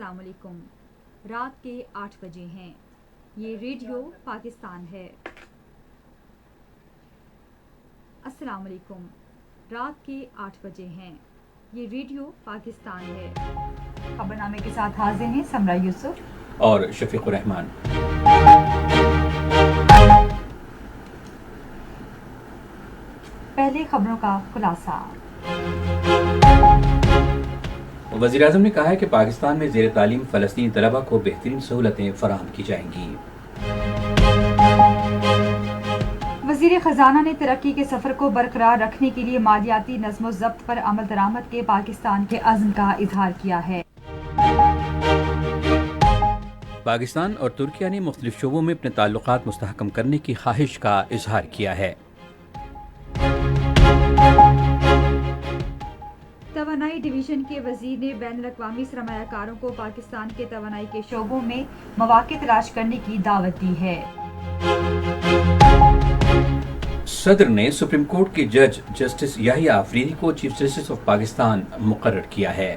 السلام علیکم۔ رات کے 8 بجے ہیں۔ یہ ریڈیو پاکستان ہے۔ السلام علیکم۔ رات کے 8 بجے ہیں۔ یہ ریڈیو پاکستان ہے۔ خبرنامے کے ساتھ حاضر ہیں سمرہ یوسف اور شفیق الرحمان۔ پہلے خبروں کا خلاصہ۔ وزیر اعظم نے کہا ہے کہ پاکستان میں زیر تعلیم فلسطینی طلبہ کو بہترین سہولتیں فراہم کی جائیں گی۔ وزیر خزانہ نے ترقی کے سفر کو برقرار رکھنے کے لیے مالیاتی نظم و ضبط پر عمل درآمد کے پاکستان کے عزم کا اظہار کیا ہے۔ پاکستان اور ترکیہ نے مختلف شعبوں میں اپنے تعلقات مستحکم کرنے کی خواہش کا اظہار کیا ہے۔ توانائی ڈویژن کے وزیر نے بین الاقوامی سرمایہ کاروں کو پاکستان کے توانائی کے شعبوں میں مواقع تلاش کرنے کی دعوت دی ہے۔ صدر نے سپریم کورٹ کے جج جسٹس یحییٰ آفریدی کو چیف جسٹس آف پاکستان مقرر کیا ہے۔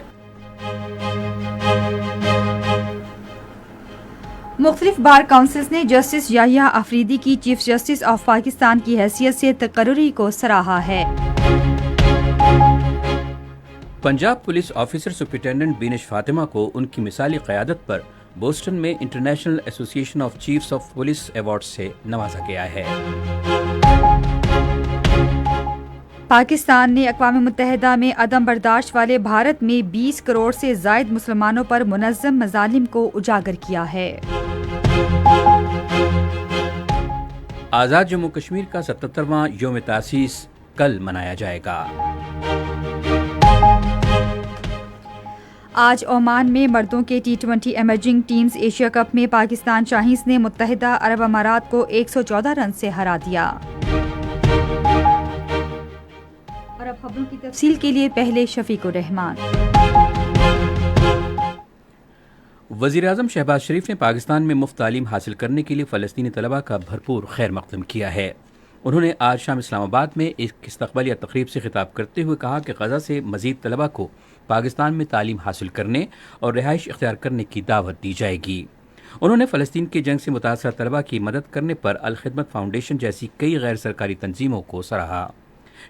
مختلف بار کونسلز نے جسٹس یحییٰ آفریدی کی چیف جسٹس آف پاکستان کی حیثیت سے تقرری کو سراہا ہے۔ Punjab police officer superintendent Binish Fatima کو ان کی مثالی قیادت پر بوسٹن میں انٹرنیشنل ایسوسی ایشن of chiefs of police award سے نوازا گیا ہے۔ پاکستان نے اقوام متحدہ میں عدم برداشت والے بھارت میں 20 کروڑ سے زائد مسلمانوں پر منظم مظالم کو اجاگر کیا ہے۔ آزاد جموں کشمیر کا 77واں یوم تاسیس کل منایا جائے گا۔ آج عمان میں مردوں کے T20 emerging teams Asia cup میں پاکستان شاہینز نے متحدہ عرب امارات کو 114 رن سے ہرا دیا۔ اور اب خبروں کی تفصیل کے لیے پہلے شفیق الرحمان۔ وزیر اعظم شہباز شریف نے پاکستان میں مفت تعلیم حاصل کرنے کے لیے فلسطینی طلبہ کا بھرپور خیر مقدم کیا ہے۔ انہوں نے آج شام اسلام آباد میں ایک استقبالیہ تقریب سے خطاب کرتے ہوئے کہا کہ غزہ سے مزید طلبہ کو پاکستان میں تعلیم حاصل کرنے اور رہائش اختیار کرنے کی دعوت دی جائے گی۔ انہوں نے فلسطین کی جنگ سے متاثرہ طلبہ کی مدد کرنے پر الخدمت فاؤنڈیشن جیسی کئی غیر سرکاری تنظیموں کو سراہا۔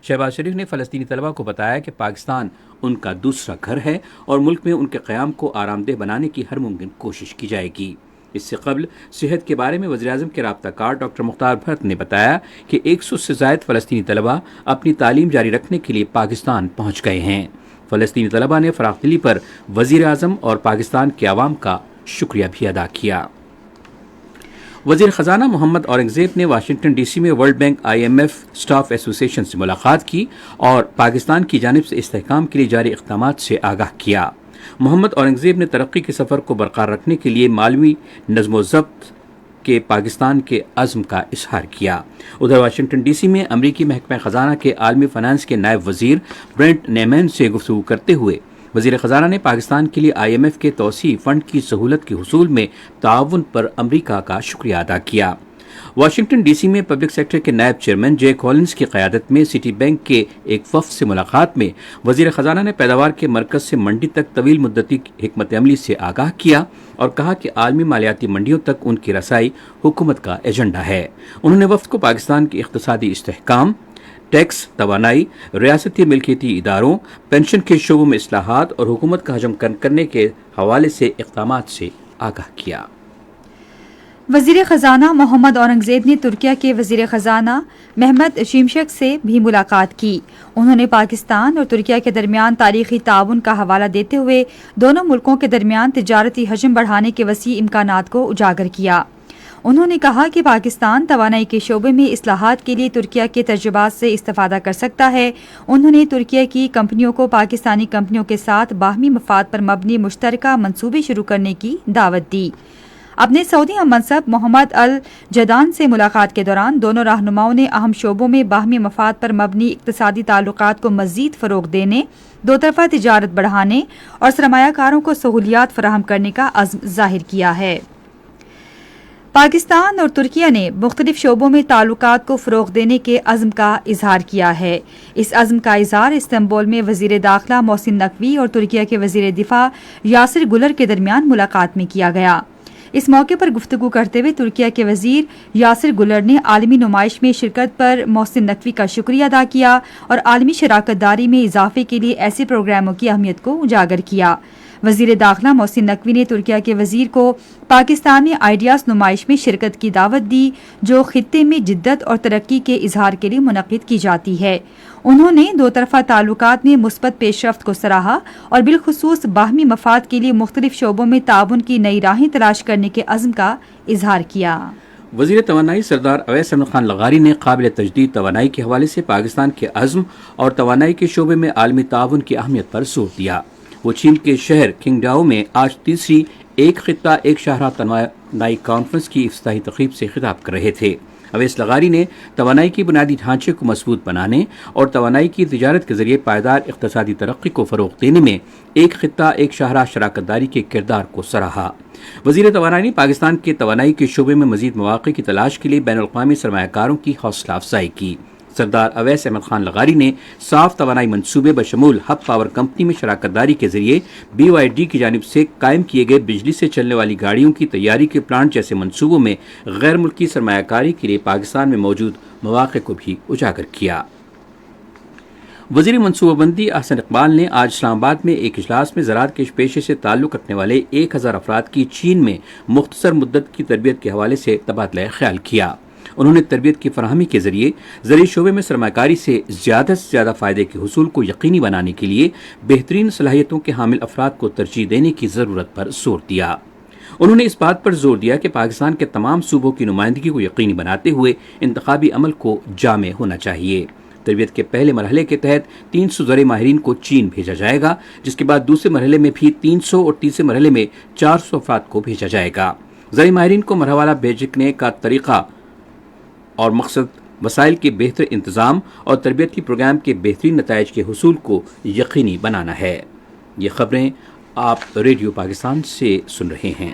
شہباز شریف نے فلسطینی طلبہ کو بتایا کہ پاکستان ان کا دوسرا گھر ہے اور ملک میں ان کے قیام کو آرام دہ بنانے کی ہر ممکن کوشش کی جائے گی۔ اس سے قبل صحت کے بارے میں وزیراعظم کے رابطہ کار ڈاکٹر مختار بھرت نے بتایا کہ 100 سے زائد فلسطینی طلبہ اپنی تعلیم جاری رکھنے کے لیے پاکستان پہنچ گئے ہیں۔ فلسطینی طلبہ نے فراخ دلی پر وزیر اعظم اور پاکستان کے عوام کا شکریہ بھی ادا کیا۔ وزیر خزانہ محمد اورنگزیب نے واشنگٹن ڈی سی میں ورلڈ بینک IMF اسٹاف ایسوسی ایشن سے ملاقات کی اور پاکستان کی جانب سے استحکام کے لیے جاری اقدامات سے آگاہ کیا۔ محمد اورنگزیب نے ترقی کے سفر کو برقرار رکھنے کے لیے مالی نظم و ضبط کے پاکستان کے عزم کا اظہار کیا۔ ادھر واشنگٹن ڈی سی میں امریکی محکمہ خزانہ کے عالمی فنانس کے نائب وزیر برینٹ نیمین سے گفتگو کرتے ہوئے وزیر خزانہ نے پاکستان کے لیے IMF کے توسیعی فنڈ کی سہولت کے حصول میں تعاون پر امریکہ کا شکریہ ادا کیا۔ واشنگٹن ڈی سی میں پبلک سیکٹر کے نائب چیئرمین جے کولنز کی قیادت میں سٹی بینک کے ایک وفد سے ملاقات میں وزیر خزانہ نے پیداوار کے مرکز سے منڈی تک طویل مدتی حکمت عملی سے آگاہ کیا اور کہا کہ عالمی مالیاتی منڈیوں تک ان کی رسائی حکومت کا ایجنڈا ہے۔ انہوں نے وفد کو پاکستان کے اقتصادی استحکام، ٹیکس، توانائی، ریاستی ملکیتی اداروں، پینشن کے شعبوں میں اصلاحات اور حکومت کا حجم کم کرنے کے حوالے سے اقدامات سے آگاہ کیا۔ وزیر خزانہ محمد اورنگزیب نے ترکیہ کے وزیر خزانہ محمد شیمشک سے بھی ملاقات کی۔ انہوں نے پاکستان اور ترکیہ کے درمیان تاریخی تعاون کا حوالہ دیتے ہوئے دونوں ملکوں کے درمیان تجارتی حجم بڑھانے کے وسیع امکانات کو اجاگر کیا۔ انہوں نے کہا کہ پاکستان توانائی کے شعبے میں اصلاحات کے لیے ترکیہ کے تجربات سے استفادہ کر سکتا ہے۔ انہوں نے ترکیہ کی کمپنیوں کو پاکستانی کمپنیوں کے ساتھ باہمی مفاد پر مبنی مشترکہ منصوبے شروع کرنے کی دعوت دی۔ اپنے سعودی ہم منصب محمد الجدان سے ملاقات کے دوران دونوں رہنماؤں نے اہم شعبوں میں باہمی مفاد پر مبنی اقتصادی تعلقات کو مزید فروغ دینے، دو طرفہ تجارت بڑھانے اور سرمایہ کاروں کو سہولیات فراہم کرنے کا عزم ظاہر کیا ہے۔ پاکستان اور ترکیہ نے مختلف شعبوں میں تعلقات کو فروغ دینے کے عزم کا اظہار کیا ہے۔ اس عزم کا اظہار استنبول میں وزیر داخلہ محسن نقوی اور ترکیہ کے وزیر دفاع یاسر گلر کے درمیان ملاقات میں کیا گیا۔ اس موقع پر گفتگو کرتے ہوئے ترکیہ کے وزیر یاسر گلر نے عالمی نمائش میں شرکت پر محسن نقوی کا شکریہ ادا کیا اور عالمی شراکت داری میں اضافے کے لیے ایسے پروگراموں کی اہمیت کو اجاگر کیا۔ وزیر داخلہ محسن نقوی نے ترکیہ کے وزیر کو پاکستانی آئیڈیاز نمائش میں شرکت کی دعوت دی، جو خطے میں جدت اور ترقی کے اظہار کے لیے منعقد کی جاتی ہے۔ انہوں نے دو طرفہ تعلقات میں مثبت پیش رفت کو سراہا اور بالخصوص باہمی مفاد کے لیے مختلف شعبوں میں تعاون کی نئی راہیں تلاش کرنے کے عزم کا اظہار کیا۔ وزیر توانائی سردار اویس احمد خان لغاری نے قابل تجدید توانائی کے حوالے سے پاکستان کے عزم اور توانائی کے شعبے میں عالمی تعاون کی اہمیت پر زور دیا۔ وہ چین کے شہر قنگڈاؤ میں آج تیسری ایک خطہ ایک شاہراہ توانائی کانفرنس کی افتتاحی تقریب سے خطاب کر رہے تھے۔ اویس لغاری نے توانائی کی بنیادی ڈھانچے کو مضبوط بنانے اور توانائی کی تجارت کے ذریعے پائیدار اقتصادی ترقی کو فروغ دینے میں ایک خطہ ایک شاہراہ شراکت داری کے کردار کو سراہا۔ وزیر توانائی نے پاکستان کے توانائی کے شعبے میں مزید مواقع کی تلاش کے لیے بین الاقوامی سرمایہ کاروں کی حوصلہ افزائی کی۔ سردار اویس احمد خان لغاری نے صاف توانائی منصوبے بشمول ہب پاور کمپنی میں شراکت داری کے ذریعے BYD کی جانب سے قائم کیے گئے بجلی سے چلنے والی گاڑیوں کی تیاری کے پلانٹ جیسے منصوبوں میں غیر ملکی سرمایہ کاری کے لیے پاکستان میں موجود مواقع کو بھی اجاگر کیا۔ وزیر منصوبہ بندی احسن اقبال نے آج اسلام آباد میں ایک اجلاس میں زراعت کے پیشے سے تعلق رکھنے والے 1000 افراد کی چین میں مختصر مدت کی تربیت کے حوالے سے تبادلہ خیال کیا۔ انہوں نے تربیت کی فراہمی کے ذریعے زرعی شعبے میں سرمایہ کاری سے زیادہ فائدے کے حصول کو یقینی بنانے کے لیے بہترین صلاحیتوں کے حامل افراد کو ترجیح دینے کی ضرورت پر زور دیا۔ انہوں نے اس بات پر زور دیا کہ پاکستان کے تمام صوبوں کی نمائندگی کو یقینی بناتے ہوئے انتخابی عمل کو جامع ہونا چاہیے۔ تربیت کے پہلے مرحلے کے تحت 300 زرعی ماہرین کو چین بھیجا جائے گا، جس کے بعد دوسرے مرحلے میں بھی 300 اور تیسرے مرحلے میں 400 افراد کو بھیجا جائے گا۔ زرعی ماہرین کو مرحلہ وار بھیجنے کا طریقہ اور مقصد وسائل کے بہتر انتظام اور تربیتی پروگرام کے بہترین نتائج کے حصول کو یقینی بنانا ہے۔ یہ خبریں آپ ریڈیو پاکستان سے سن رہے ہیں۔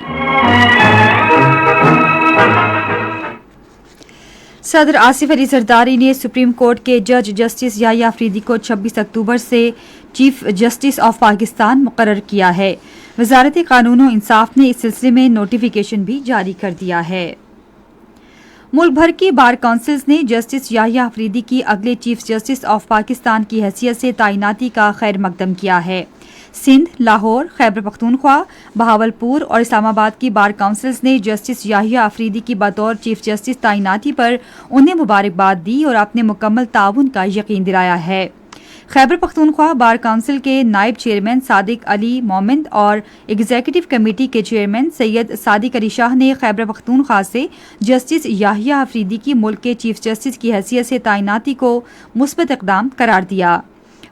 صدر آصف علی زرداری نے سپریم کورٹ کے جج جسٹس یحییٰ آفریدی کو 26 اکتوبر سے چیف جسٹس آف پاکستان مقرر کیا ہے۔ وزارت قانون و انصاف نے اس سلسلے میں نوٹیفیکیشن بھی جاری کر دیا ہے۔ ملک بھر کی بار کونسلز نے جسٹس یحییٰ آفریدی کی اگلے چیف جسٹس آف پاکستان کی حیثیت سے تعیناتی کا خیر مقدم کیا ہے۔ سندھ، لاہور، خیبر پختونخوا، بہاولپور اور اسلام آباد کی بار کونسلز نے جسٹس یحییٰ آفریدی کی بطور چیف جسٹس تعیناتی پر انہیں مبارکباد دی اور اپنے مکمل تعاون کا یقین دلایا ہے۔ خیبر پختونخوا بار کونسل کے نائب چیئرمین صادق علی مومند اور ایگزیکٹو کمیٹی کے چیئرمین سید صادق علی شاہ نے خیبر پختونخوا سے جسٹس یحییٰ آفریدی کی ملک کے چیف جسٹس کی حیثیت سے تعیناتی کو مثبت اقدام قرار دیا۔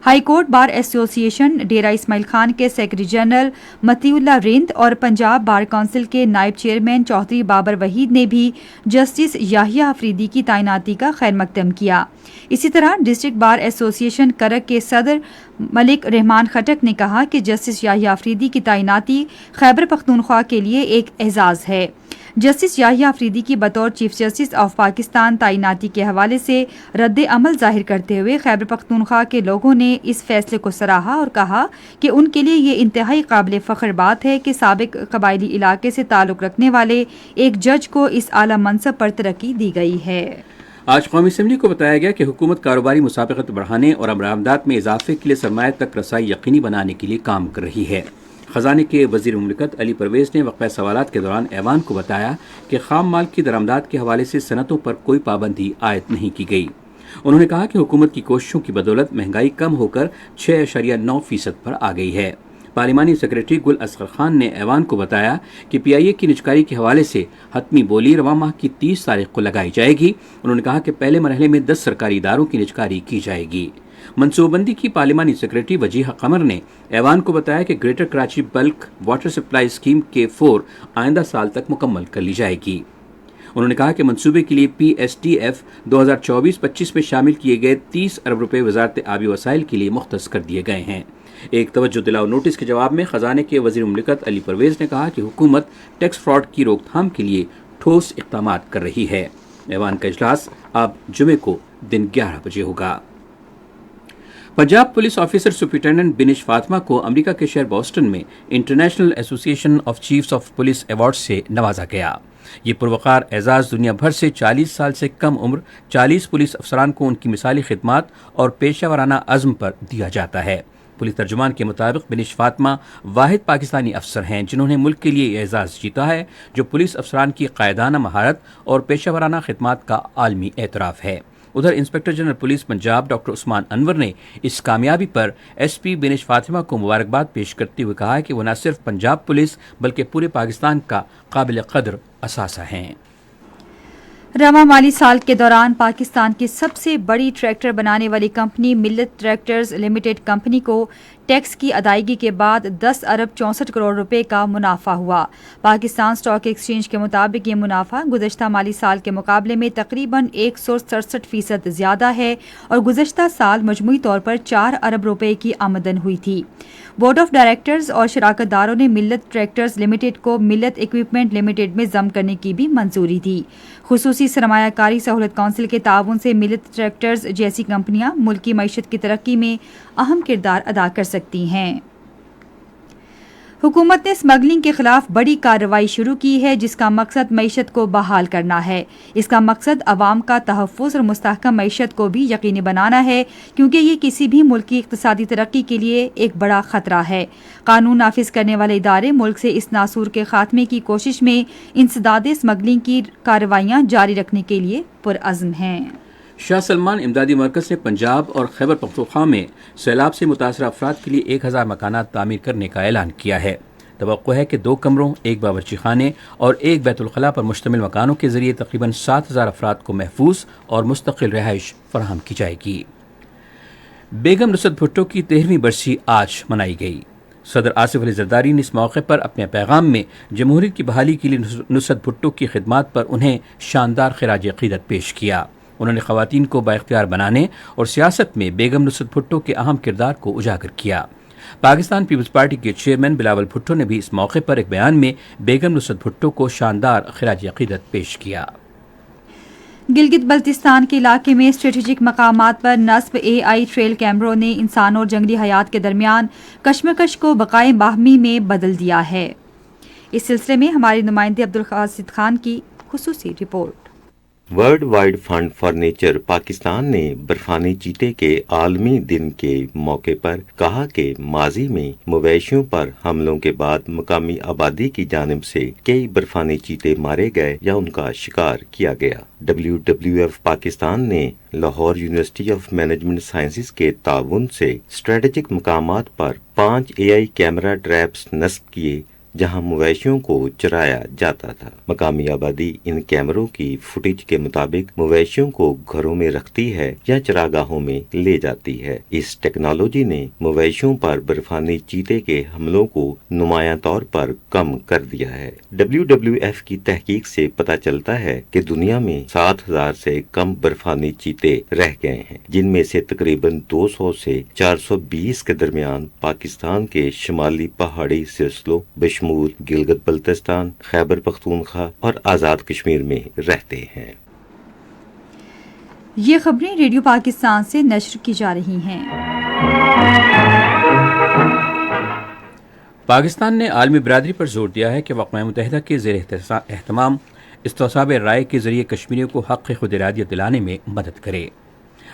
ہائی کورٹ بار ایسوسی ایشن ڈیرہ اسماعیل خان کے سیکرٹری جنرل متی اللہ رند اور پنجاب بار کونسل کے نائب چیئرمین چودھری بابر وحید نے بھی جسٹس یحییٰ آفریدی کی تعیناتی کا خیر مقدم کیا۔ اسی طرح ڈسٹرکٹ بار ایسوسی ایشن کرک کے صدر ملک رحمان خٹک نے کہا کہ جسٹس یحییٰ آفریدی کی تعیناتی خیبر پختونخوا کے لیے ایک اعزاز ہے۔ جسٹس یحییٰ آفریدی کی بطور چیف جسٹس آف پاکستان تعیناتی کے حوالے سے رد عمل ظاہر کرتے ہوئے خیبر پختونخوا کے لوگوں نے اس فیصلے کو سراہا اور کہا کہ ان کے لیے یہ انتہائی قابل فخر بات ہے کہ سابق قبائلی علاقے سے تعلق رکھنے والے ایک جج کو اس اعلیٰ منصب پر ترقی دی گئی ہے۔ آج قومی اسمبلی کو بتایا گیا کہ حکومت کاروباری مسابقت بڑھانے اور برآمدات میں اضافے کے لیے سرمایہ تک رسائی یقینی بنانے کے لیے کام کر رہی ہے۔ خزانے کے وزیر مملکت علی پرویز نے وقفہ سوالات کے دوران ایوان کو بتایا کہ خام مال کی درآمدات کے حوالے سے صنعتوں پر کوئی پابندی عائد نہیں کی گئی۔ انہوں نے کہا کہ حکومت کی کوششوں کی بدولت مہنگائی کم ہو کر 6.9% پر آ گئی ہے۔ پارلیمانی سیکریٹری گل اصغر خان نے ایوان کو بتایا کہ PIA کی نجکاری کے حوالے سے حتمی بولی رواں ماہ کی 30 تاریخ کو لگائی جائے گی۔ انہوں نے کہا کہ پہلے مرحلے میں 10 سرکاری اداروں کی نجکاری کی جائے گی۔ منصوبہ بندی کی پارلیمانی سیکریٹری وجیہہ قمر نے ایوان کو بتایا کہ گریٹر کراچی بلک واٹر سپلائی اسکیم کے 4 آئندہ سال تک مکمل کر لی جائے گی۔ انہوں نے کہا کہ منصوبے کے لیے PSTF 2024-25 میں شامل کیے گئے 30 ارب روپے وزارت آبی وسائل کے لیے مختص کر دیے گئے ہیں۔ ایک توجہ دلاؤ نوٹس کے جواب میں خزانے کے وزیر مملکت علی پرویز نے کہا کہ حکومت ٹیکس فراڈ کی روک تھام کے لیے ٹھوس اقدامات کر رہی ہے۔ ایوان کا اجلاس اب جمعے کو دن 11 بجے ہوگا۔ پنجاب پولیس آفیسر سپرنٹینڈنٹ بنش فاطمہ کو امریکہ کے شہر بوسٹن میں انٹرنیشنل ایسوسی ایشن of chiefs of police award سے نوازا گیا۔ یہ پروقار اعزاز دنیا بھر سے 40 سال سے کم عمر 40 پولیس افسران کو ان کی مثالی خدمات اور پیشہ ورانہ عزم پر دیا جاتا ہے۔ پولیس ترجمان کے مطابق بنش فاطمہ واحد پاکستانی افسر ہیں جنہوں نے ملک کے لیے یہ اعزاز جیتا ہے، جو پولیس افسران کی قائدانہ مہارت اور پیشہ ورانہ خدمات کا عالمی اعتراف ہے۔ ادھر inspector general police Punjab doctor Usman Anwar نے اس کامیابی پر ایس پی بنش فاطمہ کو مبارکباد پیش کرتے ہوئے کہا کہ وہ نہ صرف پنجاب پولیس بلکہ پورے پاکستان کا قابل قدر اثاثہ ہیں۔ رواں مالی سال کے دوران پاکستان کی سب سے بڑی ٹریکٹر بنانے والی کمپنی ملت ٹریکٹرز لمیٹڈ کمپنی کو ٹیکس کی ادائیگی کے بعد 10 ارب 64 کروڑ روپے کا منافع ہوا۔ پاکستان اسٹاک ایکسچینج کے مطابق یہ منافع گزشتہ مالی سال کے مقابلے میں تقریباً 167% زیادہ ہے اور گزشتہ سال مجموعی طور پر 4 ارب روپے کی آمدن ہوئی تھی۔ بورڈ آف ڈائریکٹرز اور شراکت داروں نے ملت ٹریکٹرز لمیٹڈ کو ملت اکوپمنٹ لمیٹڈ میں ضم کرنے کی بھی منظوری دی۔ خصوصی سرمایہ کاری سہولت کونسل کے تعاون سے ملت ٹریکٹرز جیسی کمپنیاں ملکی معیشت کی ترقی میں اہم کردار ادا کر سکتی ہیں۔ حکومت نے اسمگلنگ کے خلاف بڑی کارروائی شروع کی ہے جس کا مقصد معیشت کو بحال کرنا ہے۔ اس کا مقصد عوام کا تحفظ اور مستحکم معیشت کو بھی یقینی بنانا ہے کیونکہ یہ کسی بھی ملک کی اقتصادی ترقی کے لیے ایک بڑا خطرہ ہے۔ قانون نافذ کرنے والے ادارے ملک سے اس ناسور کے خاتمے کی کوشش میں انسداد اسمگلنگ کی کارروائیاں جاری رکھنے کے لیے پرعزم ہیں۔ شاہ سلمان امدادی مرکز نے پنجاب اور خیبر پختونخوا میں سیلاب سے متاثرہ افراد کے لیے 1000 مکانات تعمیر کرنے کا اعلان کیا ہے۔ توقع ہے کہ 2 کمروں، 1 باورچی خانے اور 1 بیت الخلاء پر مشتمل مکانوں کے ذریعے تقریباً 7000 افراد کو محفوظ اور مستقل رہائش فراہم کی جائے گی۔ بیگم نصرت بھٹو کی 13ویں برسی آج منائی گئی۔ صدر آصف علی زرداری نے اس موقع پر اپنے پیغام میں جمہوریت کی بحالی کے لیے نصرت بھٹو کی خدمات پر انہیں شاندار خراج عقیدت پیش کیا۔ انہوں نے خواتین کو بااختیار بنانے اور سیاست میں بیگم نصرت بھٹو کے اہم کردار کو اجاگر کیا۔ پاکستان پیپلز پارٹی کے چیئرمین بلاول بھٹو نے بھی اس موقع پر ایک بیان میں بیگم نصرت بھٹو کو شاندار خراج عقیدت پیش کیا۔ گلگت بلتستان کے علاقے میں اسٹریٹجک مقامات پر نصب AI ٹریل کیمروں نے انسان اور جنگلی حیات کے درمیان کشمکش کو بقائے باہمی میں بدل دیا ہے۔ اس سلسلے میں ہمارے نمائندے عبدالقاسد خان کی خصوصی رپورٹ۔ World wide fund for nature Pakistan نے برفانی چیتے کے عالمی دن کے موقع پر کہا کہ ماضی میں مویشیوں پر حملوں کے بعد مقامی آبادی کی جانب سے کئی برفانی چیتے مارے گئے یا ان کا شکار کیا گیا۔ WWF پاکستان نے Lahore university of management sciences کے تعاون سے اسٹریٹجک مقامات پر 5 AI کیمرہ ٹریپس نصب کیے جہاں مویشیوں کو چرایا جاتا تھا۔ مقامی آبادی ان کیمروں کی فوٹیج کے مطابق مویشیوں کو گھروں میں رکھتی ہے یا چراگاہوں میں لے جاتی ہے۔ اس ٹیکنالوجی نے مویشیوں پر برفانی چیتے کے حملوں کو نمایاں طور پر کم کر دیا ہے۔ WWF کی تحقیق سے پتہ چلتا ہے کہ دنیا میں 7000 سے کم برفانی چیتے رہ گئے ہیں، جن میں سے تقریباً 200 سے 420 کے درمیان پاکستان کے شمالی پہاڑی سلسلوں بشمول گلگت بلتستان، خیبر پختونخوا اور آزاد کشمیر میں رہتے ہیں۔ یہ خبریں ریڈیو پاکستان سے نشر کی جا رہی ہیں۔ پاکستان نے عالمی برادری پر زور دیا ہے کہ وہ اقوام متحدہ کے زیر اہتمام استصواب رائے کے ذریعے کشمیریوں کو حق خود ارادیت دلانے میں مدد کرے۔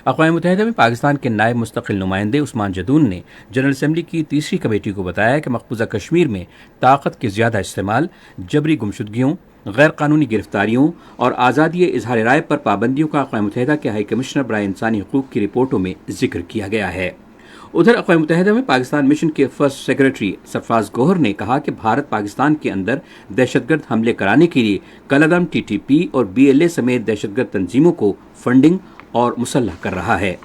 اقوام متحدہ میں پاکستان کے نائب مستقل نمائندے عثمان جدون نے جنرل اسمبلی کی 3ری کمیٹی کو بتایا کہ مقبوضہ کشمیر میں طاقت کے زیادہ استعمال، جبری گمشدگیوں، غیر قانونی گرفتاریوں اور آزادی اظہار رائے پر پابندیوں کا اقوام متحدہ کے ہائی کمشنر برائے انسانی حقوق کی رپورٹوں میں ذکر کیا گیا ہے۔ ادھر اقوام متحدہ میں پاکستان مشن کے فرسٹ سیکرٹری سرفراز گوہر نے کہا کہ بھارت پاکستان کے اندر دہشت گرد حملے کرانے کے لیے کالعدم TTP اور BLA سمیت دہشت گرد تنظیموں کو فنڈنگ اور مسلح کر رہا ہے۔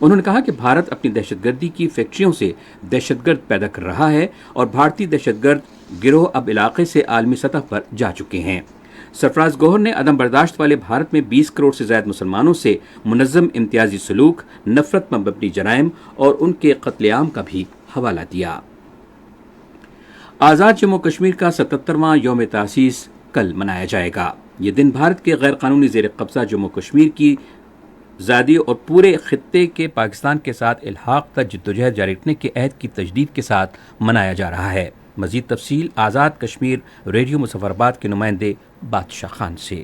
انہوں نے کہا کہ بھارت اپنی دہشت گردی کی فیکٹریوں سے دہشت گرد پیدا کر رہا ہے اور بھارتی دہشت گرد گروہ اب علاقے سے عالمی سطح پر جا چکے ہیں۔ سرفراز گوہر نے عدم برداشت والے بھارت میں 20 کروڑ سے زائد مسلمانوں سے منظم امتیازی سلوک، نفرت پر مبنی جرائم اور ان کے قتل عام کا بھی حوالہ دیا۔ آزاد جموں کشمیر کا 77واں یوم تاسیس کل منایا جائے گا۔ یہ دن بھارت کے غیر قانونی زیر قبضہ جموں کشمیر کی آزادی اور پورے خطے کے پاکستان کے ساتھ الحاق تک جدوجہد جاری رکھنے کے عہد کی تجدید کے ساتھ منایا جا رہا ہے۔ مزید تفصیل آزاد کشمیر ریڈیو مظفرآباد کے نمائندے بادشاہ خان سے۔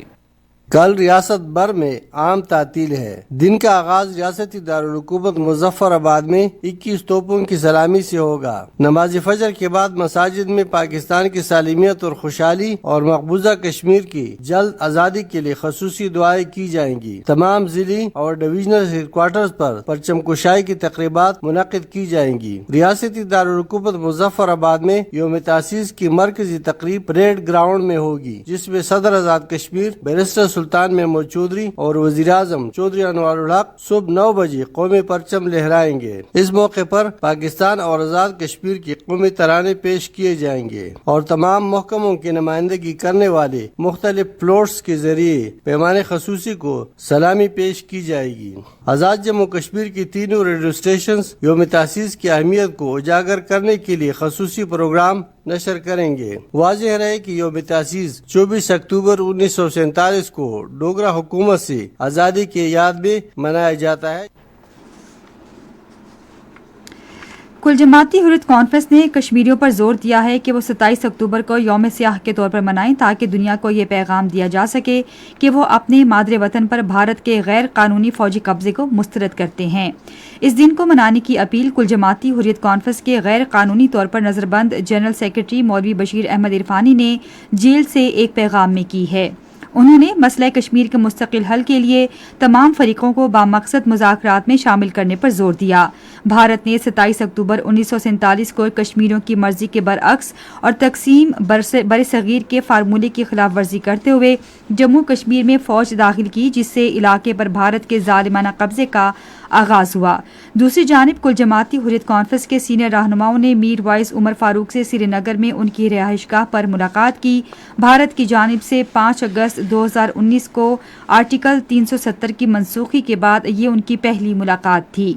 کل ریاست بھر میں عام تعطیل ہے۔ دن کا آغاز ریاستی دارالحکومت مظفر آباد میں 21 توپوں کی سلامی سے ہوگا۔ نماز فجر کے بعد مساجد میں پاکستان کی سالمیت اور خوشحالی اور مقبوضہ کشمیر کی جلد آزادی کے لیے خصوصی دعائیں کی جائیں گی۔ تمام ضلعی اور ڈویژنل ہیڈ کوارٹرز پر پرچم کشائی کی تقریبات منعقد کی جائیں گی۔ ریاستی دارالحکومت مظفر آباد میں یوم تاسیس کی مرکزی تقریب پریڈ گراؤنڈ میں ہوگی، جس میں صدر آزاد کشمیر بیرسٹر سلطان محمود چودھری اور وزیر اعظم چودھری انوار الحق صبح 9 بجے قومی پرچم لہرائیں گے۔ اس موقع پر پاکستان اور آزاد کشمیر کی قومی ترانے پیش کیے جائیں گے اور تمام محکموں کی نمائندگی کرنے والے مختلف فلوٹس کے ذریعے پیمانے خصوصی کو سلامی پیش کی جائے گی۔ آزاد جموں کشمیر کی تینوں ریڈیو اسٹیشنز یوم تاسیس کی اہمیت کو اجاگر کرنے کے لیے خصوصی پروگرام نشر کریں گے۔ واضح رہے کہ یوم تاسیس 24 اکتوبر 1947 کو ڈوگرا حکومت سے آزادی کی یاد میں منایا جاتا ہے۔ کل جماعتی حریت کانفرنس نے کشمیریوں پر زور دیا ہے کہ وہ 27 اکتوبر کو یوم سیاہ کے طور پر منائیں تاکہ دنیا کو یہ پیغام دیا جا سکے کہ وہ اپنے مادر وطن پر بھارت کے غیر قانونی فوجی قبضے کو مسترد کرتے ہیں۔ اس دن کو منانے کی اپیل کل جماعتی حریت کانفرنس کے غیر قانونی طور پر نظر بند جنرل سیکرٹری مولوی بشیر احمد عرفانی نے جیل سے ایک پیغام میں کی ہے۔ انہوں نے مسئلہ کشمیر کے مستقل حل کے لیے تمام فریقوں کو بامقصد مذاکرات میں شامل کرنے پر زور دیا۔ بھارت نے 27 اکتوبر 1947 کو کشمیریوں کی مرضی کے برعکس اور تقسیم برصغیر کے فارمولے کی خلاف ورزی کرتے ہوئے جموں کشمیر میں فوج داخل کی، جس سے علاقے پر بھارت کے ظالمانہ قبضے کا آغاز ہوا۔ دوسری جانب کل جماعتی حریت کانفرنس کے سینئر رہنماؤں نے میر وائس عمر فاروق سے سری نگر میں ان کی رہائش گاہ پر ملاقات کی۔ بھارت کی جانب سے 5 اگست 2019 کو آرٹیکل 370 کی منسوخی کے بعد یہ ان کی پہلی ملاقات تھی۔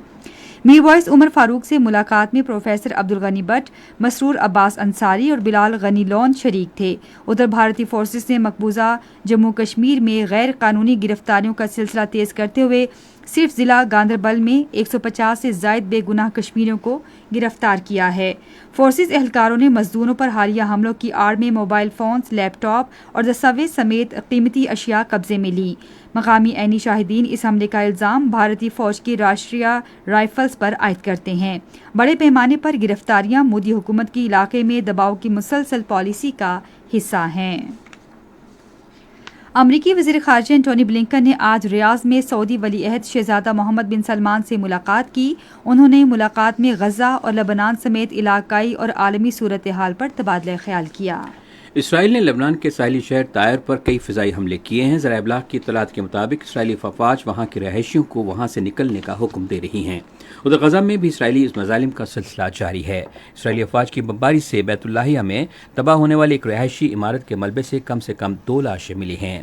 میر وائس عمر فاروق سے ملاقات میں پروفیسر عبدالغنی بٹ، مسرور عباس انصاری اور بلال غنی لون شریک تھے۔ ادھر بھارتی فورسز نے مقبوضہ جموں کشمیر میں غیر قانونی گرفتاریوں کا سلسلہ تیز کرتے ہوئے صرف ضلع گاندربل میں 150 سے زائد بے گناہ کشمیریوں کو گرفتار کیا ہے۔ فورسز اہلکاروں نے مزدوروں پر حالیہ حملوں کی آڑ میں موبائل فونز، لیپ ٹاپ اور دستاویز سمیت قیمتی اشیاء قبضے میں لی۔ مقامی عینی شاہدین اس حملے کا الزام بھارتی فوج کی راشٹریہ رائفلز پر عائد کرتے ہیں۔ بڑے پیمانے پر گرفتاریاں مودی حکومت کی علاقے میں دباؤ کی مسلسل پالیسی کا حصہ ہیں۔ امریکی وزیر خارجہ انٹونی بلنکن نے آج ریاض میں سعودی ولی عہد شہزادہ محمد بن سلمان سے ملاقات کی۔ انہوں نے ملاقات میں غزہ اور لبنان سمیت علاقائی اور عالمی صورتحال پر تبادلہ خیال کیا۔ اسرائیل نے لبنان کے ساحلی شہر طائر پر کئی فضائی حملے کیے ہیں۔ ذرائع ابلاغ کی اطلاعات کے مطابق اسرائیلی افواج وہاں کے رہائشیوں کو وہاں سے نکلنے کا حکم دے رہی ہیں۔ ادھر غزہ میں بھی اسرائیلی اس مظالم کا سلسلہ جاری ہے۔ اسرائیلی افواج کی بمباری سے بیت اللہیہ میں تباہ ہونے والی ایک رہائشی عمارت کے ملبے سے کم 2 لاشیں ملی ہیں۔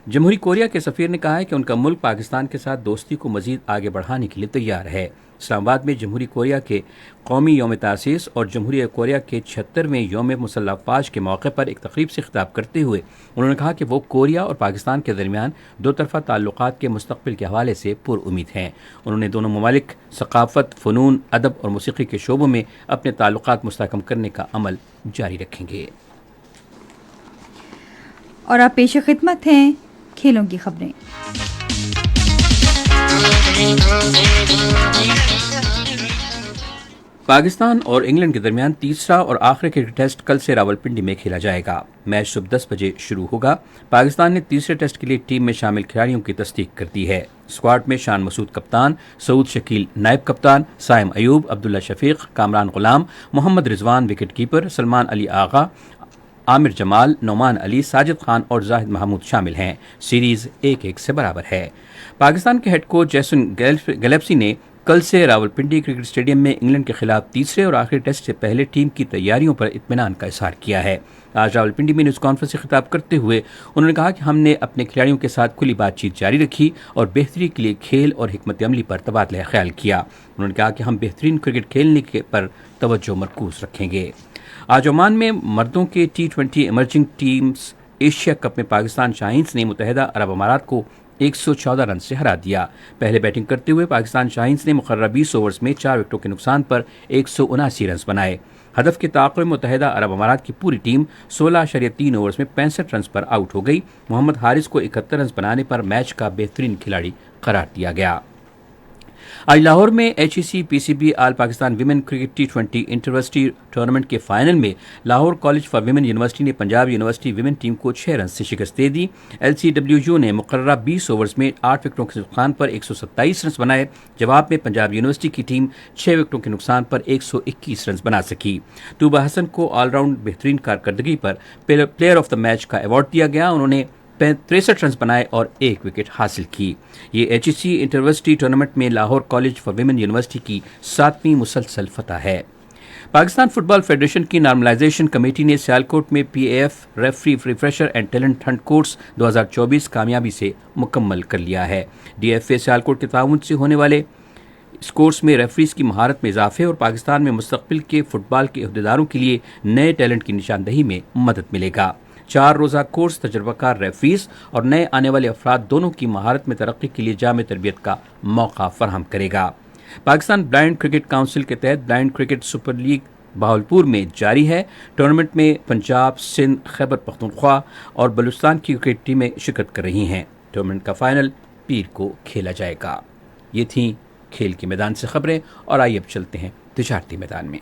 جمہوری کوریا کے سفیر نے کہا ہے کہ ان کا ملک پاکستان کے ساتھ دوستی کو مزید آگے بڑھانے کے لیے تیار ہے۔ اسلام آباد میں جمہوری کوریا کے قومی یوم تاسیس اور جمہوری کوریا کے 76ویں یوم مسلح افواج کے موقع پر ایک تقریب سے خطاب کرتے ہوئے انہوں نے کہا کہ وہ کوریا اور پاکستان کے درمیان دو طرفہ تعلقات کے مستقبل کے حوالے سے پر امید ہیں۔ انہوں نے دونوں ممالک ثقافت، فنون، ادب اور موسیقی کے شعبوں میں اپنے تعلقات مستحکم کرنے کا عمل جاری رکھیں گے۔ اور اب پیش خدمت ہیں کھیلوں کی خبریں۔ پاکستان اور انگلینڈ کے درمیان تیسرا اور آخری کرکٹ ٹیسٹ کل سے راولپنڈی میں کھیلا جائے گا۔ میچ صبح 10 بجے شروع ہوگا۔ پاکستان نے تیسرے ٹیسٹ کے لیے ٹیم میں شامل کھلاڑیوں کی تصدیق کر دی ہے۔ اسکواڈ میں شان مسعود کپتان، سعود شکیل نائب کپتان، سائم ایوب، عبداللہ شفیق، کامران غلام، محمد رضوان وکٹ کیپر، سلمان علی آغا، عامر جمال، نعمان علی، ساجد خان اور زاہد محمود شامل ہیں۔ سیریز 1-1 سے برابر ہے۔ پاکستان کے ہیڈ کوچ جیسن گلیپسی نے کل سے راولپنڈی کرکٹ اسٹیڈیم میں انگلینڈ کے خلاف تیسرے اور آخری ٹیسٹ سے پہلے ٹیم کی تیاریوں پر اطمینان کا اظہار کیا ہے۔ آج راولپنڈی میں نیوز کانفرنس سے خطاب کرتے ہوئے انہوں نے کہا کہ ہم نے اپنے کھلاڑیوں کے ساتھ کھلی بات چیت جاری رکھی اور بہتری کے لیے کھیل اور حکمت عملی پر تبادلہ خیال کیا۔ انہوں نے کہا کہ ہم بہترین کرکٹ کھیلنے پر توجہ مرکوز رکھیں گے۔ آج عمان میں مردوں کے T20 emerging teams Asia cup میں پاکستان شاہینز نے متحدہ عرب امارات کو 114 رن سے ہرا دیا۔ پہلے بیٹنگ کرتے ہوئے پاکستان شاہینز نے مقررہ 20 اوورز میں 4 وکٹوں کے نقصان پر 179 رنز بنائے۔ ہدف کے تعاقب میں متحدہ عرب امارات کی پوری ٹیم 16.3 اوورز میں 65 رنز پر آؤٹ ہو گئی۔ محمد حارث کو 71 رنز بنانے پر میچ کا بہترین کھلاڑی قرار دیا گیا۔ آج لاہور میں HEC-PCB all Pakistan women cricket T20 inter university tournament کے فائنل میں Lahore college for women university نے پنجاب یونیورسٹی ویمن ٹیم کو 6 رنز سے شکست دے دی۔ LCWU نے مقررہ 20 اوورز میں 8 وکٹوں کے نقصان پر 127 رنز بنائے۔ جواب میں پنجاب یونیورسٹی کی ٹیم 6 وکٹوں کے نقصان پر 121 رنز بنا سکی۔ طوبہ حسن کو آل راؤنڈ بہترین کارکردگی پر پلیئر آف دا میچ کا ایوارڈ دیا گیا۔ انہوں نے 63 رنز بنائے اور 1 وکٹ حاصل کی۔ یہ HEC انٹر-یونیورسٹی ٹورنامنٹ میں Lahore college for women university کی 7ویں مسلسل فتح ہے۔ پاکستان فٹ بال فیڈریشن کی نارملائزیشن کمیٹی نے سیالکوٹ میں PAF referee refresher and talent hunt course 2024 کامیابی سے مکمل کر لیا ہے۔ DFA سیالکوٹ کے تعاون سے ہونے والے اس کورس میں ریفریز کی مہارت میں اضافے اور پاکستان میں مستقبل کے فٹ بال کے عہدیداروں کے لیے نئے ٹیلنٹ کی نشاندہی میں مدد ملے گا۔ 4 روزہ کورس تجربہ کار ریفریز اور نئے آنے والے افراد دونوں کی مہارت میں ترقی کے لیے جامع تربیت کا موقع فراہم کرے گا۔ پاکستان بلائنڈ کرکٹ کونسل کے تحت blind cricket super league Bahawalpur میں جاری ہے۔ ٹورنامنٹ میں پنجاب، سندھ، خیبر پختونخوا اور بلوچستان کی کرکٹ ٹیمیں شرکت کر رہی ہیں۔ ٹورنامنٹ کا فائنل پیر کو کھیلا جائے گا۔ یہ تھیں کھیل کے میدان سے خبریں، اور آئیے اب چلتے ہیں تجارتی میدان میں۔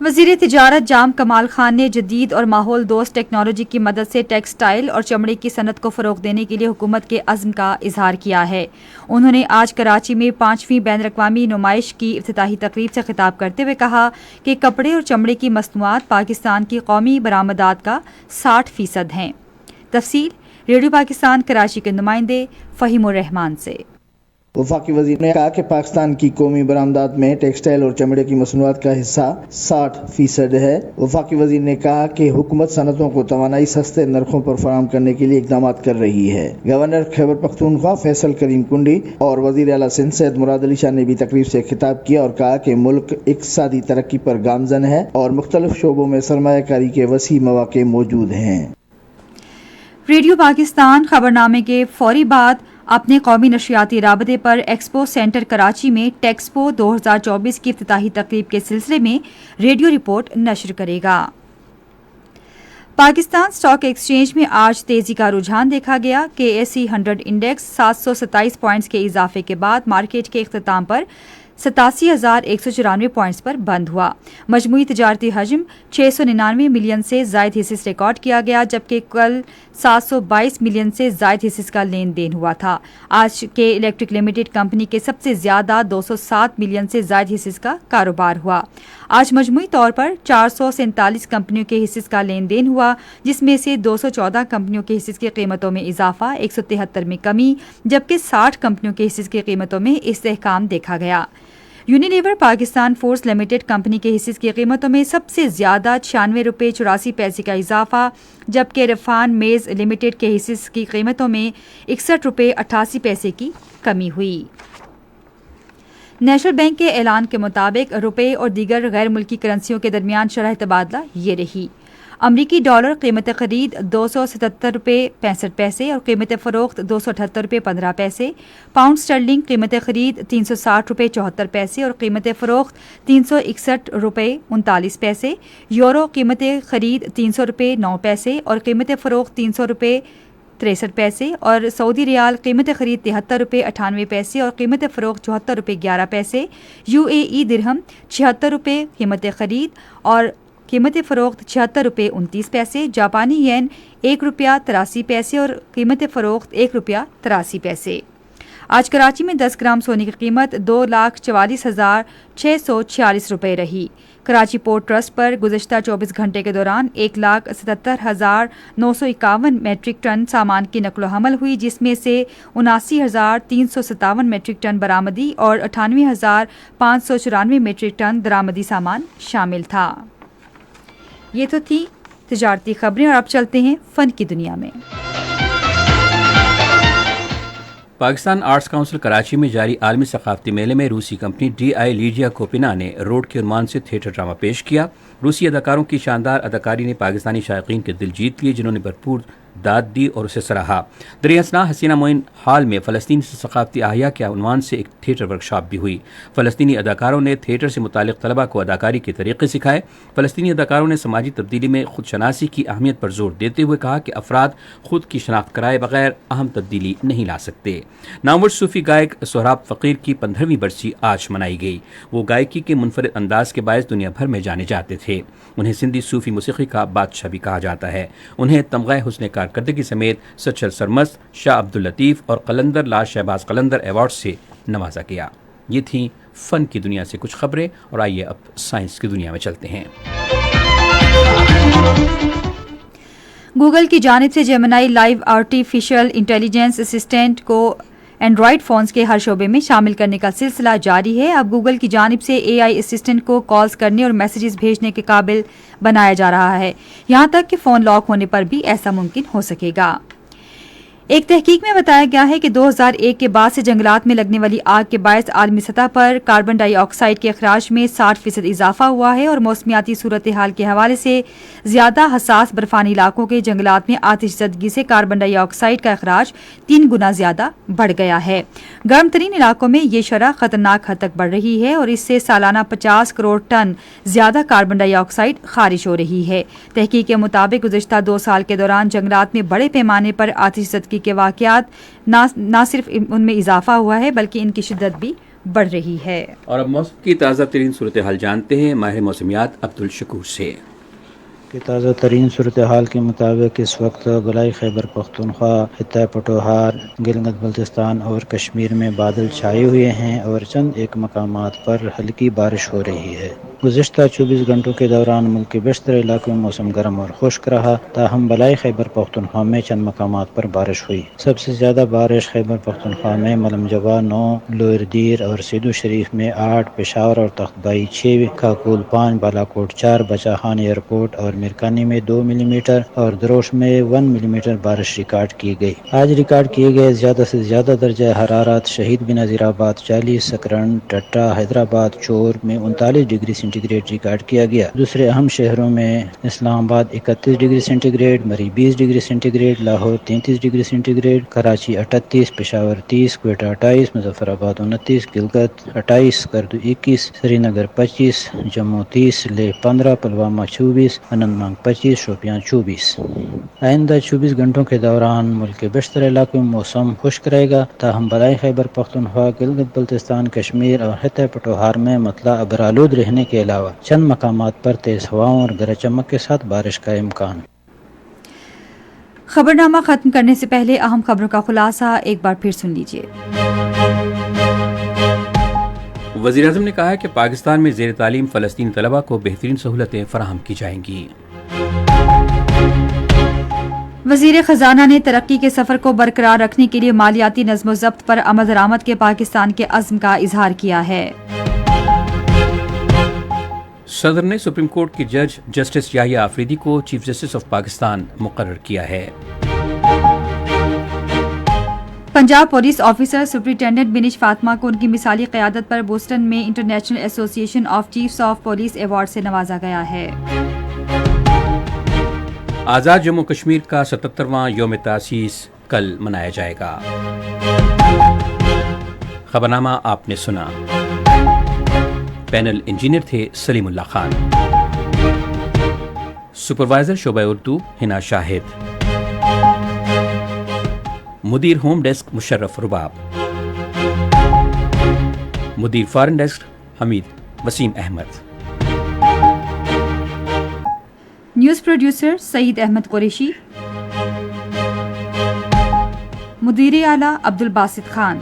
وزیر تجارت جام کمال خان نے جدید اور ماحول دوست ٹیکنالوجی کی مدد سے ٹیکسٹائل اور چمڑے کی صنعت کو فروغ دینے کے لیے حکومت کے عزم کا اظہار کیا ہے۔ انہوں نے آج کراچی میں 5ویں بین الاقوامی نمائش کی افتتاحی تقریب سے خطاب کرتے ہوئے کہا کہ کپڑے اور چمڑے کی مصنوعات پاکستان کی قومی برآمدات کا 60% ہیں۔ تفصیل ریڈیو پاکستان کراچی کے نمائندے فہیم الرحمان سے۔ وفاقی وزیر نے کہا کہ پاکستان کی قومی برآمدات میں ٹیکسٹائل اور چمڑے کی مصنوعات کا حصہ 60% ہے۔ وفاقی وزیر نے کہا کہ حکومت صنعتوں کو توانائی سستے نرخوں پر فراہم کرنے کے لیے اقدامات کر رہی ہے۔ گورنر خیبر پختونخوا فیصل کریم کنڈی اور وزیر اعلیٰ سندھ سید مراد علی شاہ نے بھی تقریب سے خطاب کیا اور کہا کہ ملک اقتصادی ترقی پر گامزن ہے اور مختلف شعبوں میں سرمایہ کاری کے وسیع مواقع موجود ہیں۔ ریڈیو پاکستان خبرنامے کے فوری بعد اپنے قومی نشریاتی رابطے پر ایکسپو سینٹر کراچی میں ٹیکسپو 2024 کی افتتاحی تقریب کے سلسلے میں ریڈیو رپورٹ نشر کرے گا۔ پاکستان اسٹاک ایکسچینج میں آج تیزی کا رجحان دیکھا گیا کہ KSE 100 انڈیکس 727 پوائنٹس کے اضافے کے بعد مارکیٹ کے اختتام پر 87,194 پوائنٹس پر بند ہوا۔ مجموعی تجارتی حجم 699 ملین سے زائد حصص ریکارڈ کیا گیا، جبکہ کل 722 ملین سے زائد حصص کا لین دین ہوا تھا۔ آج کے الیکٹرک لمیٹڈ کمپنی کے سب سے زیادہ 207 ملین سے زائد حصص کا کاروبار ہوا۔ آج مجموعی طور پر 447 کمپنیوں کے حصص کا لین دین ہوا، جس میں سے 214 کمپنیوں کے حصص کی قیمتوں میں اضافہ، 173 میں کمی، جبکہ 60 کمپنیوں کے حصص کی قیمتوں میں استحکام دیکھا گیا۔ Unilever Pakistan force limited company کے حصص کی قیمتوں میں سب سے زیادہ 96 روپے 84 پیسے کا اضافہ، جبکہ عرفان میز لمیٹڈ کے حصص کی قیمتوں میں 61 روپے 88 پیسے کی کمی ہوئی۔ نیشنل بینک کے اعلان کے مطابق روپے اور دیگر غیر ملکی کرنسیوں کے درمیان شرح تبادلہ یہ رہی: امریکی ڈالر قیمت خرید 277 روپے 65 پیسے اور قیمت فروخت 278 روپے 15 پیسے، پاؤنڈ سٹرلنگ قیمت خرید 360 روپے 74 پیسے اور قیمت فروخت 361 روپے 39 پیسے، یورو قیمت خرید 300 روپے 9 پیسے اور قیمت فروخت 300 روپے 63 پیسے، اور سعودی ریال قیمت خرید 73 روپے 98 پیسے اور قیمت فروخت 74 روپے 11 پیسے، UAE درہم 76 روپے قیمت خرید اور قیمت فروخت 76 روپے 29 پیسے، جاپانی ین 1 روپیہ 83 پیسے اور قیمت فروخت 1 روپیہ 83 پیسے۔ آج کراچی میں 10 گرام سونے کی قیمت 2,44,646 روپے رہی۔ کراچی پورٹ ٹرسٹ پر گزشتہ 24 گھنٹے کے دوران 1,77,951 میٹرک ٹن سامان کی نقل و حمل ہوئی، جس میں سے 79,357 میٹرک ٹن برآمدی اور 98,594 میٹرک ٹن درآمدی سامان شامل تھا۔ یہ تو تھی تجارتی خبریں، اور اب چلتے ہیں فن کی دنیا میں۔ پاکستان آرٹس کونسل کراچی میں جاری عالمی ثقافتی میلے میں روسی کمپنی DI لیجیا کوپینا نے روڈ کے عنوان سے تھیٹر ڈرامہ پیش کیا۔ روسی اداکاروں کی شاندار اداکاری نے پاکستانی شائقین کے دل جیت لیے، جنہوں نے بھرپور داد دی اور اسے سراہا۔ دریں اثنا حسینہ معین ہال میں فلسطین سے ثقافتی احیاء کے عنوان سے ایک تھیٹر ورکشاپ بھی ہوئی۔ فلسطینی اداکاروں نے تھیٹر سے متعلق طلباء کو اداکاری کے طریقے سکھائے۔ فلسطینی اداکاروں نے سماجی تبدیلی میں خود شناسی کی اہمیت پر زور دیتے ہوئے کہا کہ افراد خود کی شناخت کرائے بغیر اہم تبدیلی نہیں لا سکتے۔ نامور صوفی گائک سہراب فقیر کی 15ویں برسی آج منائی گئی۔ وہ گائکی کے منفرد انداز کے باعث دنیا بھر میں جانے جاتے تھے۔ انہیں سندھی صوفی موسیقی کا بادشاہ بھی کہا جاتا ہے۔ انہیں تمغہ حسن کارکردگی سمیت سچل سرمست، شاہ عبداللطیف اور قلندر لا شہباز قلندر ایوارڈ سے نوازا گیا۔ یہ تھیں فن کی دنیا سے کچھ خبریں، اور آئیے اب سائنس کی دنیا میں چلتے ہیں۔ گوگل کی جانب سے جیمنائی لائیو آرٹیفیشل انٹیلیجنس اسسٹنٹ کو اینڈرائیڈ فونز کے ہر شعبے میں شامل کرنے کا سلسلہ جاری ہے۔ اب گوگل کی جانب سے AI اسسٹنٹ کو کالز کرنے اور میسیجز بھیجنے کے قابل بنایا جا رہا ہے، یہاں تک کہ فون لاک ہونے پر بھی ایسا ممکن ہو سکے گا۔ ایک تحقیق میں بتایا گیا ہے کہ 2001 کے بعد سے جنگلات میں لگنے والی آگ کے باعث عالمی سطح پر کاربن ڈائی آکسائیڈ کے اخراج میں 60% اضافہ ہوا ہے، اور موسمیاتی صورتحال کے حوالے سے زیادہ حساس برفانی علاقوں کے جنگلات میں آتش زدگی سے کاربن ڈائی آکسائیڈ کا اخراج 3 گنا زیادہ بڑھ گیا ہے۔ گرم ترین علاقوں میں یہ شرح خطرناک حد تک بڑھ رہی ہے، اور اس سے سالانہ 50 کروڑ ٹن زیادہ کاربن ڈائی آکسائیڈ خارج ہو رہی ہے۔ تحقیق کے مطابق گزشتہ 2 سال کے دوران جنگلات میں بڑے پیمانے پر آتش زدگی کے واقعات نہ صرف ان میں اضافہ ہوا ہے بلکہ ان کی شدت بھی بڑھ رہی ہے۔ اور اب موسم کی تازہ ترین صورتحال جانتے ہیں ماہر موسمیات عبدالشکور سے۔ کہ تازہ ترین صورتحال کے مطابق اس وقت گولائی خیبر پختونخوا، خطہ پٹوہار، گلگت بلتستان اور کشمیر میں بادل چھائے ہوئے ہیں اور چند ایک مقامات پر ہلکی بارش ہو رہی ہے۔ گزشتہ 24 گھنٹوں کے دوران ملک کے بیشتر علاقوں میں موسم گرم اور خشک رہا، تاہم بلائی خیبر پختونخوا میں چند مقامات پر بارش ہوئی۔ سب سے زیادہ بارش خیبر پختونخوا میں ملم جوا 9، لوئر دیر اور سیدو شریف میں 8، پشاور اور تخت بائی 6، کاکول 5، بالاکوٹ 4، بچاخان ایئرپورٹ اور میرکانی میں 2 ملی میٹر اور دروش میں 1 ملی میٹر بارش ریکارڈ کی گئی۔ آج ریکارڈ کیے گئے زیادہ سے زیادہ درجہ حرارت شہید بنظیر آباد 40، سکرن، ٹٹا، حیدرآباد، چور میں 39 ڈگری سینٹی گریڈ ریکارڈ کیا گیا۔ دوسرے اہم شہروں میں Islamabad 31 degree centigrade, Murree 20 degree centigrade, Lahore 33 degree centigrade, Karachi 38، Peshawar 30، Quetta 28، Muzaffarabad 29، Gilgit 28، کردو 21، سری نگر 25، جموں 30، لیہ 15، پلوامہ 24، اننت ناگ 25، شوپیان 24۔ آئندہ 24 گھنٹوں کے دوران ملک کے بیشتر علاقوں میں موسم خشک رہے گا، تاہم بلائی خیبر پختونخوا، گلگت بلتستان، کشمیر اور خطہ پٹوہار میں مطلع ابرآلود رہنے کے علاوہ چند مقامات پر تیز ہواؤں اور گرج چمک کے ساتھ بارش کا امکان۔ خبرنامہ ختم کرنے سے پہلے اہم خبروں کا خلاصہ ایک بار پھر سن لیجیے۔ وزیر اعظم نے کہا کہ پاکستان میں زیر تعلیم فلسطینی طلباء کو بہترین سہولتیں فراہم کی جائیں گی۔ وزیر خزانہ نے ترقی کے سفر کو برقرار رکھنے کے لیے مالیاتی نظم و ضبط پر عمل درآمد کے پاکستان کے عزم کا اظہار کیا ہے۔ صدر نے سپریم کورٹ کی جج جسٹس یحییٰ آفریدی کو چیف جسٹس آف پاکستان مقرر کیا ہے۔ پنجاب پولیس آفیسر سپرنٹینڈنٹ بنش فاطمہ کو ان کی مثالی قیادت پر بوسٹن میں انٹرنیشنل ایسوسی ایشن of chiefs of police award سے نوازا گیا ہے۔ آزاد جموں کشمیر کا 77واں یوم تاسیس کل منایا جائے گا۔ خبرنامہ آپ نے سنا۔ پینل انجینئر تھے سلیم اللہ خان، سپروائزر شعبہ اردو ہنا شاہد، مدیر ہوم ڈیسک مشرف رباب، مدیر فارن ڈیسک حمید وسیم احمد، نیوز پروڈیوسر سعید احمد قریشی، مدیر اعلیٰ عبدالباسط خان،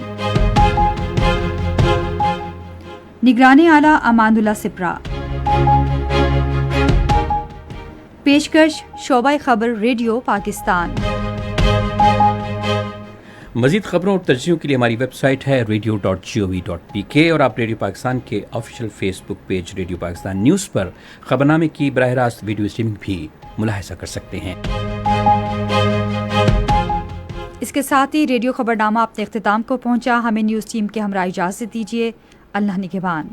نگران اعلیٰ امان اللہ سپرا، پیشکش شعبہ خبر ریڈیو پاکستان۔ مزید خبروں اور تجزیوں کے لیے ہماری ویب سائٹ ہے radio.gov.pk اور آپ ریڈیو پاکستان کے آفیشیل فیس بک پیج ریڈیو پاکستان نیوز پر خبرنامے کی براہ راست ویڈیو اسٹریمنگ بھی ملاحظہ کر سکتے ہیں۔ اس کے ساتھ ہی ریڈیو خبرنامہ اپنے اختتام کو پہنچا. ہمیں نیوز ٹیم کے ہمراہ اجازت دیجیے. اللہ نگہبان.